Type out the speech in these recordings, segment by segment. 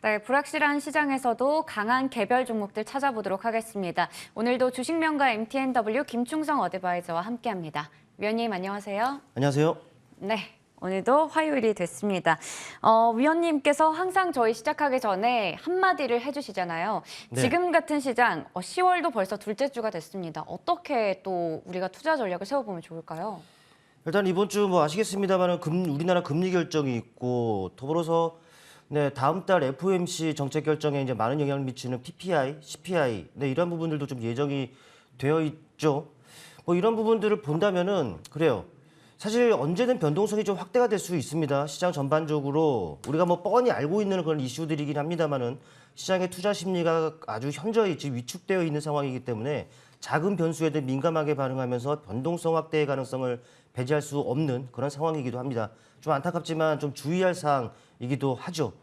네, 불확실한 시장에서도 강한 개별 종목들 찾아보도록 하겠습니다. 오늘도 주식명가 MTNW 김충성 어드바이저와 함께합니다. 위원님 안녕하세요. 안녕하세요. 네, 오늘도 화요일이 됐습니다. 위원님께서 항상 저희 시작하기 전에 한마디를 해주시잖아요. 네. 지금 같은 시장, 10월도 벌써 둘째 주가 됐습니다. 어떻게 또 우리가 투자 전략을 세워보면 좋을까요? 일단 이번 주 뭐 아시겠습니다만 우리나라 금리 결정이 있고 더불어서 다음 달 FOMC 정책 결정에 이제 많은 영향을 미치는 PPI, CPI 이런 부분들도 좀 예정이 되어 있죠. 뭐 이런 부분들을 본다면은 그래요. 사실 언제든 변동성이 좀 확대가 될 수 있습니다. 시장 전반적으로 우리가 뭐 뻔히 알고 있는 그런 이슈들이긴 합니다만은 시장의 투자 심리가 아주 현저히 지금 위축되어 있는 상황이기 때문에 작은 변수에도 민감하게 반응하면서 변동성 확대의 가능성을 배제할 수 없는 그런 상황이기도 합니다. 좀 안타깝지만 좀 주의할 사항이기도 하죠.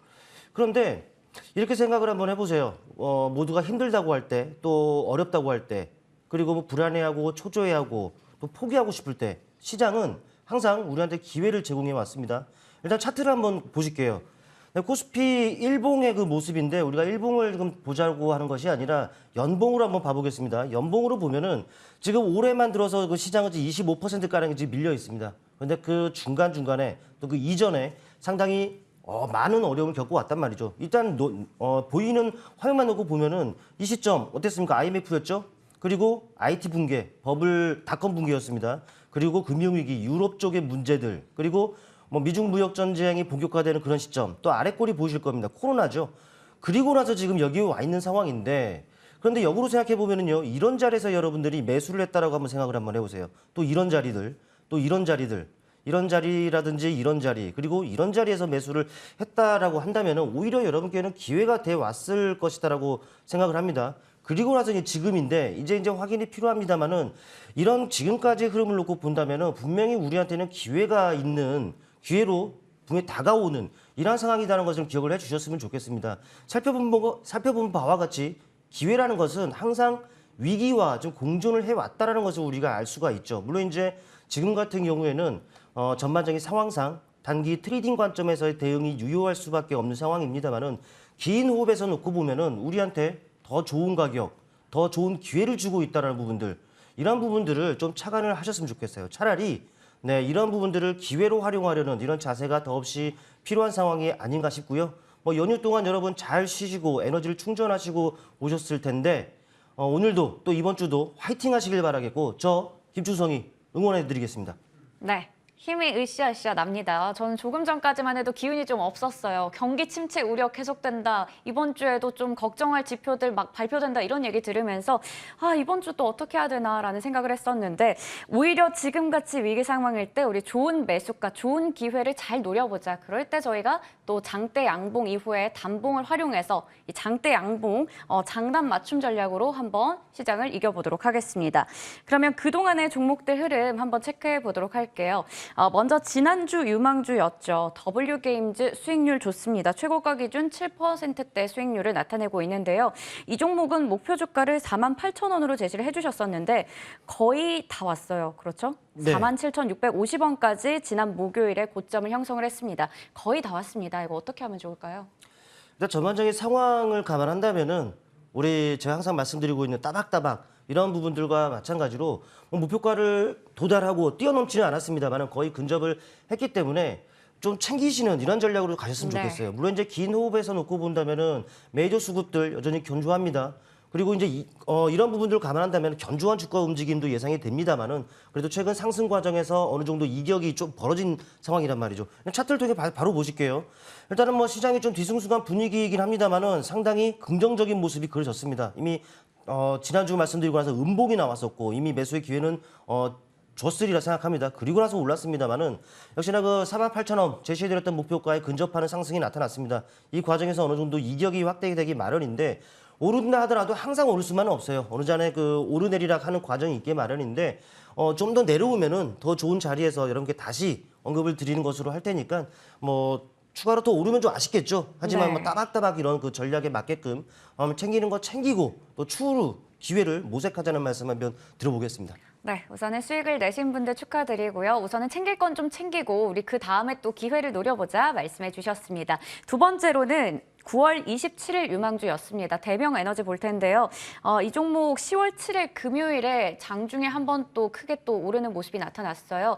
그런데 이렇게 생각을 한번 해보세요. 모두가 힘들다고 할 때, 또 어렵다고 할 때, 그리고 뭐 불안해하고 초조해하고 또 포기하고 싶을 때 시장은 항상 우리한테 기회를 제공해 왔습니다. 일단 차트를 한번 보실게요. 코스피 일봉의 그 모습인데 우리가 일봉을 지금 보자고 하는 것이 아니라 연봉으로 한번 봐보겠습니다. 연봉으로 보면은 지금 올해만 들어서 그 시장은 25%가량이 지금 밀려 있습니다. 그런데 그 중간중간에 또 그 이전에 상당히 많은 어려움을 겪고 왔단 말이죠. 일단 보이는 화면만 놓고 보면은 이 시점 어땠습니까? IMF였죠? 그리고 IT 붕괴, 버블 닷컴 붕괴였습니다. 그리고 금융위기, 유럽 쪽의 문제들, 그리고 뭐 미중 무역 전쟁이 본격화되는 그런 시점, 또 아래 꼴이 보이실 겁니다. 코로나죠. 그리고 나서 지금 여기 와 있는 상황인데, 그런데 역으로 생각해 보면은요, 이런 자리에서 여러분들이 매수를 했다라고 한번 생각을 한번 해보세요. 또 이런 자리들, 또 이런 자리들, 이런 자리라든지 이런 자리, 그리고 이런 자리에서 매수를 했다라고 한다면은 오히려 여러분께는 기회가 돼 왔을 것이다라고 생각을 합니다. 그리고 나서 이제 지금인데 이제 확인이 필요합니다만은 이런 지금까지 흐름을 놓고 본다면은 분명히 우리한테는 기회가 있는 기회로 분명히 다가오는 이러한 상황이라는 것을 기억을 해주셨으면 좋겠습니다. 살펴본 바와 같이 기회라는 것은 항상 위기와 좀 공존을 해왔다라는 것을 우리가 알 수가 있죠. 물론 이제 지금 같은 경우에는 전반적인 상황상 단기 트레이딩 관점에서의 대응이 유효할 수밖에 없는 상황입니다만은 긴 호흡에서 놓고 보면은 우리한테 더 좋은 가격, 더 좋은 기회를 주고 있다는 부분들, 이런 부분들을 좀 착안을 하셨으면 좋겠어요. 차라리 이런 부분들을 기회로 활용하려는 이런 자세가 더없이 필요한 상황이 아닌가 싶고요. 뭐 연휴 동안 여러분 잘 쉬시고 에너지를 충전하시고 오셨을 텐데 오늘도 또 이번 주도 화이팅 하시길 바라겠고 저 김충성이 응원해드리겠습니다. 네. 힘이 으쌰으쌰 납니다. 저는 조금 전까지만 해도 기운이 좀 없었어요. 경기 침체 우려 계속된다. 이번 주에도 좀 걱정할 지표들 막 발표된다. 이런 얘기 들으면서 이번 주 또 어떻게 해야 되나라는 생각을 했었는데 오히려 지금같이 위기 상황일 때 우리 좋은 매수가, 좋은 기회를 잘 노려보자. 그럴 때 저희가 또 장대 양봉 이후에 단봉을 활용해서 이 장대 양봉 장단 맞춤 전략으로 한번 시장을 이겨보도록 하겠습니다. 그러면 그동안의 종목들 흐름 한번 체크해 보도록 할게요. 먼저 지난주 유망주였죠. W게임즈 수익률 좋습니다. 최고가 기준 7%대 수익률을 나타내고 있는데요. 이 종목은 목표 주가를 48,000원으로 제시를 해주셨었는데 거의 다 왔어요. 그렇죠? 네. 47,650원까지 지난 목요일에 고점을 형성을 했습니다. 거의 다 왔습니다. 이거 어떻게 하면 좋을까요? 일단 전반적인 상황을 감안한다면은 제가 항상 말씀드리고 있는 따박따박 이런 부분들과 마찬가지로 목표가를 도달하고 뛰어넘지는 않았습니다만 거의 근접을 했기 때문에 좀 챙기시는 이런 전략으로 가셨으면 좋겠어요. 물론 이제 긴 호흡에서 놓고 본다면은 메이저 수급들 여전히 견조합니다. 그리고 이제 이런 부분들을 감안한다면 견조한 주가 움직임도 예상이 됩니다만은 그래도 최근 상승 과정에서 어느 정도 이격이 좀 벌어진 상황이란 말이죠. 차트를 통해 바로 보실게요. 일단은 뭐 시장이 좀 뒤숭숭한 분위기이긴 합니다만은 상당히 긍정적인 모습이 그려졌습니다. 이미 지난주 말씀드리고 나서 음봉이 나왔었고 이미 매수의 기회는 줬으리라 생각합니다. 그리고 나서 올랐습니다만은 역시나 그 48,000원 제시해드렸던 목표가에 근접하는 상승이 나타났습니다. 이 과정에서 어느 정도 이격이 확대되기 마련인데 오른다 하더라도 항상 오를 수만은 없어요. 어느 전에 그 오르내리락 하는 과정이 있기 마련인데 좀 더 내려오면은 더 좋은 자리에서 여러분께 다시 언급을 드리는 것으로 할 테니까 뭐 추가로 더 오르면 좀 아쉽겠죠. 하지만 뭐 따박따박 이런 그 전략에 맞게끔 챙기는 거 챙기고 또 추후 기회를 모색하자는 말씀 한번 들어보겠습니다. 네, 우선은 수익을 내신 분들 축하드리고요. 우선은 챙길 건 좀 챙기고 우리 그 다음에 또 기회를 노려보자 말씀해 주셨습니다. 두 번째로는 9월 27일 유망주였습니다. 대명 에너지 볼 텐데요. 이 종목 10월 7일 금요일에 장중에 한번 또 크게 또 오르는 모습이 나타났어요.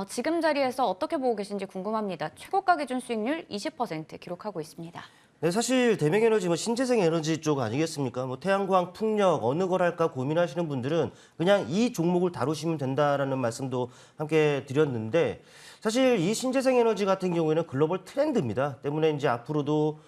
지금 자리에서 어떻게 보고 계신지 궁금합니다. 최고가 기준 수익률 20% 기록하고 있습니다. 네, 사실 대명에너지 뭐 신재생 에너지 쪽 아니겠습니까? 뭐 태양광, 풍력 어느 걸 할까 고민하시는 분들은 그냥 이 종목을 다루시면 된다라는 말씀도 함께 드렸는데 사실 이 신재생 에너지 같은 경우에는 글로벌 트렌드입니다. 때문에 이제 앞으로도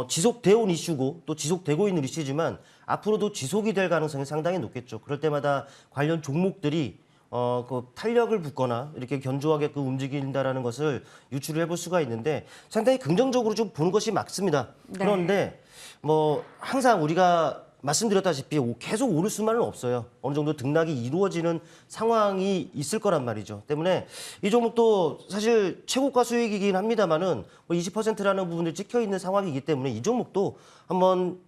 지속되어 온 이슈고 또 지속되고 있는 이슈지만 앞으로도 지속이 될 가능성이 상당히 높겠죠. 그럴 때마다 관련 종목들이 그 탄력을 붙거나 이렇게 견조하게끔 움직인다라는 것을 유추를 해볼 수가 있는데 상당히 긍정적으로 좀 보는 것이 맞습니다. 네. 그런데 뭐 항상 우리가 말씀드렸다시피 계속 오를 수만은 없어요. 어느 정도 등락이 이루어지는 상황이 있을 거란 말이죠. 때문에 이 종목도 사실 최고가 수익이긴 합니다만은 뭐 20%라는 부분이 찍혀 있는 상황이기 때문에 이 종목도 한번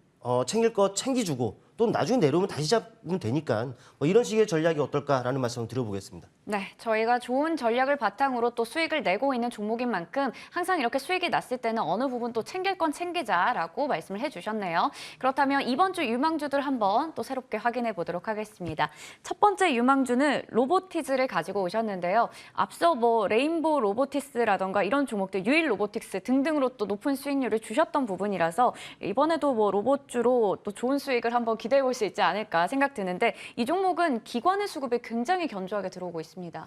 챙길 거 챙기주고 또 나중에 내려오면 다시 잡으면 되니까 뭐 이런 식의 전략이 어떨까라는 말씀을 드려보겠습니다. 네, 저희가 좋은 전략을 바탕으로 또 수익을 내고 있는 종목인 만큼 항상 이렇게 수익이 났을 때는 어느 부분 또 챙길 건 챙기자라고 말씀을 해주셨네요. 그렇다면 이번 주 유망주들 한번 또 새롭게 확인해 보도록 하겠습니다. 첫 번째 유망주는 로보티즈를 가지고 오셨는데요. 앞서 뭐 레인보우 로보티스라던가 이런 종목들, 유일 로보틱스 등등으로 또 높은 수익률을 주셨던 부분이라서 이번에도 뭐 로봇주로 또 좋은 수익을 한번 기대해 볼 수 있지 않을까 생각 드는데 이 종목은 기관의 수급이 굉장히 견조하게 들어오고 있습니다.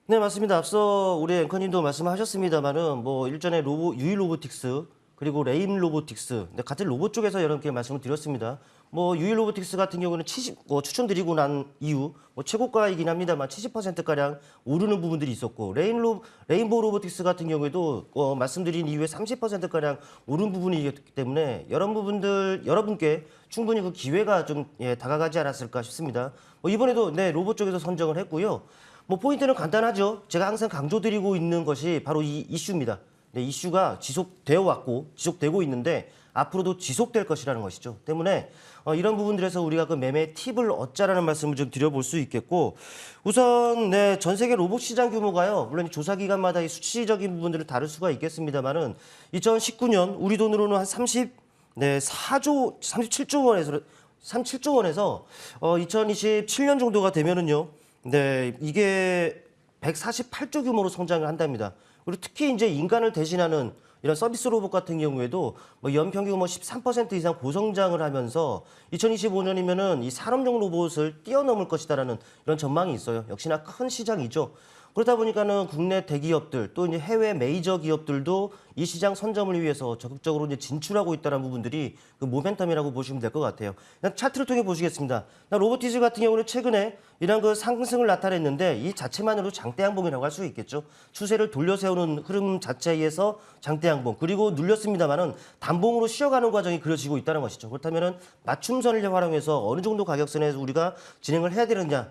네, 맞습니다. 앞서 우리 앵커님도 말씀하셨습니다만은 뭐 일전에 유일 로보틱스 그리고 레임 로보틱스 같은 로봇 쪽에서 여러분께 말씀을 드렸습니다. 뭐 유일 로보틱스 같은 경우는 추천드리고 난 이후 뭐 최고가이긴 합니다만 70%가량 오르는 부분들이 있었고 레인보우 로보틱스 같은 경우에도 말씀드린 이후에 30%가량 오른 부분이기 때문에 여러분께 충분히 그 기회가 좀 다가가지 않았을까 싶습니다. 뭐 이번에도 네, 로봇 쪽에서 선정을 했고요. 뭐 포인트는 간단하죠. 제가 항상 강조드리고 있는 것이 바로 이 이슈입니다. 네, 이슈가 지속되어 왔고 지속되고 있는데 앞으로도 지속될 것이라는 것이죠. 때문에 이런 부분들에서 우리가 그 매매 팁을 얻자라는 말씀을 좀 드려볼 수 있겠고 우선 네, 전 세계 로봇 시장 규모가요. 물론 조사 기간마다 이 수치적인 부분들을 다룰 수가 있겠습니다만은 2019년 우리 돈으로는 한 37조 원에서 2027년 정도가 되면은요. 네, 이게 148조 규모로 성장을 한답니다. 그리고 특히 이제 인간을 대신하는 이런 서비스 로봇 같은 경우에도 뭐 연평균 13% 이상 고성장을 하면서 2025년이면은 이 산업용 로봇을 뛰어넘을 것이다라는 이런 전망이 있어요. 역시나 큰 시장이죠. 그렇다 보니까는 국내 대기업들 또 이제 해외 메이저 기업들도 이 시장 선점을 위해서 적극적으로 이제 진출하고 있다는 부분들이 그 모멘텀이라고 보시면 될 것 같아요. 차트를 통해 보시겠습니다. 로보티즈 같은 경우는 최근에 이런 그 상승을 나타냈는데 이 자체만으로 장대 양봉이라고 할 수 있겠죠. 추세를 돌려 세우는 흐름 자체에서 장대 양봉 그리고 눌렸습니다만은 단봉으로 쉬어가는 과정이 그려지고 있다는 것이죠. 그렇다면은 맞춤선을 활용해서 어느 정도 가격선에서 우리가 진행을 해야 되느냐.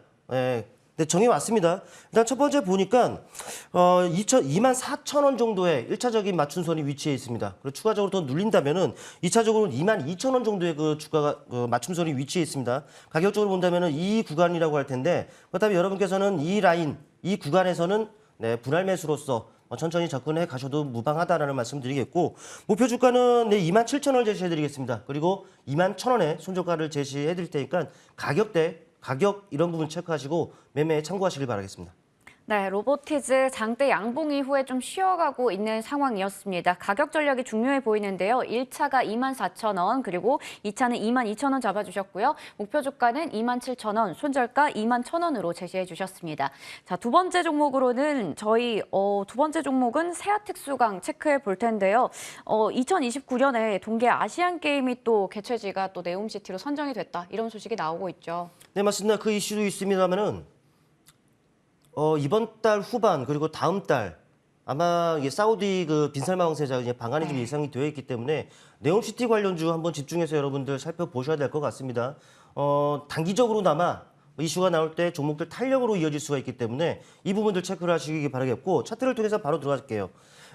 네, 정해 왔습니다. 일단 첫 번째 보니까 24,000원 정도의 1차적인 맞춤선이 위치해 있습니다. 그리고 추가적으로 더 눌린다면은 2차적으로는 22,000원 정도의 그 주가가 맞춤선이 위치해 있습니다. 가격적으로 본다면은 이 구간이라고 할 텐데 그렇다면 여러분께서는 이 구간에서는 네, 분할 매수로서 천천히 접근해 가셔도 무방하다라는 말씀드리겠고 목표 주가는 네, 27,000원을 제시해드리겠습니다. 그리고 21,000원에 손절가를 제시해드릴 테니까 가격 이런 부분 체크하시고 매매에 참고하시길 바라겠습니다. 네, 로보티즈 장대 양봉 이후에 좀 쉬어가고 있는 상황이었습니다. 가격 전략이 중요해 보이는데요. 1차가 24,000원, 그리고 2차는 22,000원 잡아주셨고요. 목표 주가는 27,000원, 손절가 21,000원으로 제시해 주셨습니다. 자, 두 번째 종목으로는 두 번째 종목은 세아특수강 체크해 볼 텐데요. 2029년에 동계 아시안 게임이 또 개최지가 또 네옴시티로 선정이 됐다. 이런 소식이 나오고 있죠. 네, 맞습니다. 그 이슈도 있습니다만은 이번 달 후반 그리고 다음 달 아마 이게 사우디 그 빈살만 왕세자 이제 방한이 좀 예상이 되어 있기 때문에 네옴시티 관련주 한번 집중해서 여러분들 살펴보셔야 될 것 같습니다. 단기적으로나마 이슈가 나올 때 종목들 탄력으로 이어질 수가 있기 때문에 이 부분들 체크를 하시기 바라겠고 차트를 통해서 바로 들어갈게요.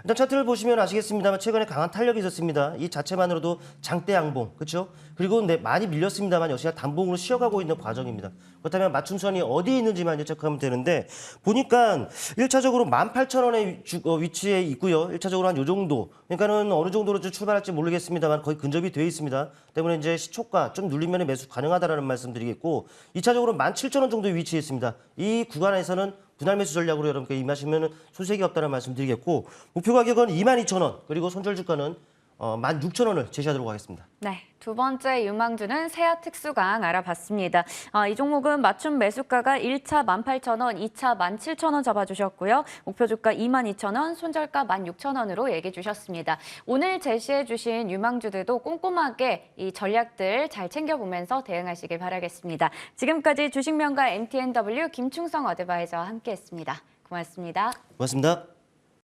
일단 차트를 보시면 아시겠습니다만 최근에 강한 탄력이 있었습니다. 이 자체만으로도 장대 양봉, 그렇죠? 그리고 많이 밀렸습니다만 역시나 단봉으로 쉬어가고 있는 과정입니다. 그렇다면 맞춤선이 어디에 있는지만 이제 체크하면 되는데 보니까 1차적으로 18,000원의 위치에 있고요. 1차적으로 한 요 정도. 그러니까는 어느 정도로 좀 출발할지 모르겠습니다만 거의 근접이 되어 있습니다. 때문에 이제 시초가 좀 눌리면 매수 가능하다라는 말씀드리겠고 2차적으로 17,000원 정도에 위치해 있습니다. 이 구간에서는 분할 매수 전략으로 여러분께 임하시면 손색이 없다는 말씀드리겠고 목표 가격은 22,000원 그리고 손절 주가는 16,000원을 제시하도록 하겠습니다. 네, 두 번째 유망주는 세아 특수강 알아봤습니다. 이 종목은 맞춤 매수가가 1차 18,000원, 2차 17,000원 잡아주셨고요. 목표 주가 22,000원, 손절가 16,000원으로 얘기해 주셨습니다. 오늘 제시해 주신 유망주들도 꼼꼼하게 이 전략들 잘 챙겨보면서 대응하시길 바라겠습니다. 지금까지 주식명가 MTNW 김충성 어드바이저와 함께했습니다. 고맙습니다. 고맙습니다.